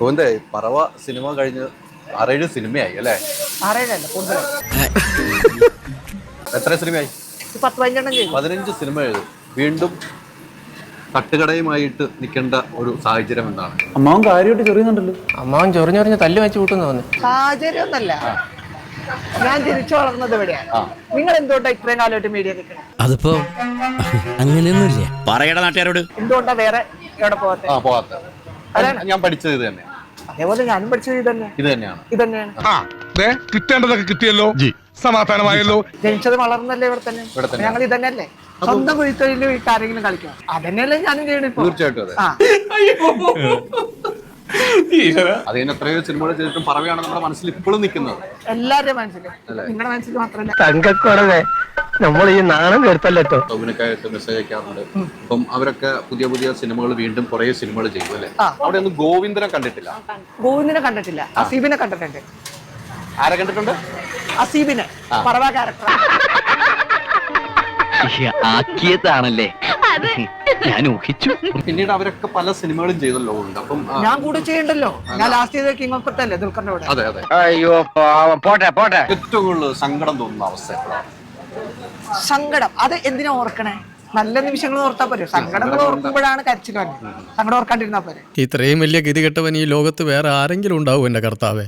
ഗോവിന്ദേ പറവ cinema കഴിഞ്ഞ് 6-7 സിനിമയായി അല്ലേ? 6-7 കൂടുതലായി. എത്ര സിനിമയായി? 10-15 ചെയ്തു. 15 സിനിമ എഴുതും. വീണ്ടും തട്ടുകടയുമായിട്ട് നിൽക്കേണ്ട ഒരു സാഹചര്യം എന്താണ്? അമ്മാവൻ കാര്യമായിട്ട് ചെറിയുന്നുണ്ടല്ലോ. അമ്മാവൻ ചൊറിഞ്ഞൊറിഞ്ഞ് തല്ലു വെച്ച് കൂട്ടുന്നു തോന്നുന്നു. സാഹചര്യം ഒന്നല്ല, ഞാൻ ജനിച്ചു വളർന്നത് എവിടെയാണ്. നിങ്ങൾ എന്തുകൊണ്ടാ ഇത്രയും കാലമായിട്ട് മീഡിയ നിൽക്കണം? അതിപ്പോ അങ്ങനെയൊന്നുമില്ല. പറയടാ നാട്ടുകാരോട്. എന്തുകൊണ്ടാ വേറെ എവിടെ പോകാത്ത ഞാൻ പഠിച്ചത് ഇത് തന്നെ. അതേപോലെ ഞാനും പഠിച്ചത് ഇത് തന്നെയാണ്. കിട്ടേണ്ടതൊക്കെ കിട്ടിയല്ലോ, സമാധാനമായല്ലോ. ജനിച്ചത് വളർന്നല്ലേ ഇവിടെ തന്നെ. ഞങ്ങൾ ഇത് തന്നെയല്ലേ, സ്വന്തം കുഴിത്തൊഴിൽ ആരെങ്കിലും കളിക്കാം. അതന്നെയല്ലേ ഞാനും ചെയ്യണം. തീർച്ചയായിട്ടും അതെ. അത് കഴിഞ്ഞ എത്രയോ സിനിമകൾ ചെയ്തിട്ടും പറവയാണ് നമ്മുടെ മനസ്സിൽ ഇപ്പോഴും നിൽക്കുന്നത്. എല്ലാവരുടെയും മനസ്സിൽ, നിങ്ങളുടെ മനസ്സിൽ മാത്രമല്ല. തങ്കക്കുറവേ നമ്മൾ ഈ നാണം കേട്ടല്ലോ. സൗബിനൊക്കെയായിട്ട് മെസ്സേജ് അയക്കാറുണ്ട്. അപ്പം അവരൊക്കെ പുതിയ പുതിയ സിനിമകൾ വീണ്ടും കുറെ സിനിമകൾ ചെയ്തു അല്ലേ? അവിടെ ഒന്നും ഗോവിന്ദനെ കണ്ടിട്ടില്ല. ഗോവിന്ദനെ കണ്ടിട്ടില്ല, അസീബിനെ കണ്ടിട്ടുണ്ട്. ആരെ കണ്ടിട്ടുണ്ട്? അസീബിനെ, പറവ ക്യാരക്ടർ ആക്കിയതാണല്ലേ ഞാൻ ഊഹിച്ചു. പിന്നീട് അവരൊക്കെ പല സിനിമകളും ചെയ്തല്ലോ. അപ്പം ഞാൻ കൂടെ ചെയ്യണ്ടല്ലോ. ഞാൻ ലാസ്റ്റ് ചെയ്ത കിങ് ഓഫ് കൊത്തല്ലേ, ദുൽഖറിന്റെ കൂടെ. അതെ അതെ. അയ്യോ പോട്ടെ. ഏറ്റവും കൂടുതൽ സങ്കടം തോന്നുന്ന അവസ്ഥ എപ്പോഴാണ്? സങ്കടം അത് എന്തിനാ ഓർക്കണേ? നല്ല നിമിഷങ്ങൾ ഓർത്താ പോരെ. സങ്കടങ്ങൾ ഓർക്കുമ്പോഴാണ് കരച്ചിൽ വന്നത്. സങ്കടം ഓർക്കാണ്ടിരുന്നാ പോരെ. ഇത്രയും വലിയ ഗതികെട്ടവൻ ഈ ലോകത്ത് വേറെ ആരെങ്കിലും ഉണ്ടാവും എന്റെ കർത്താവേ?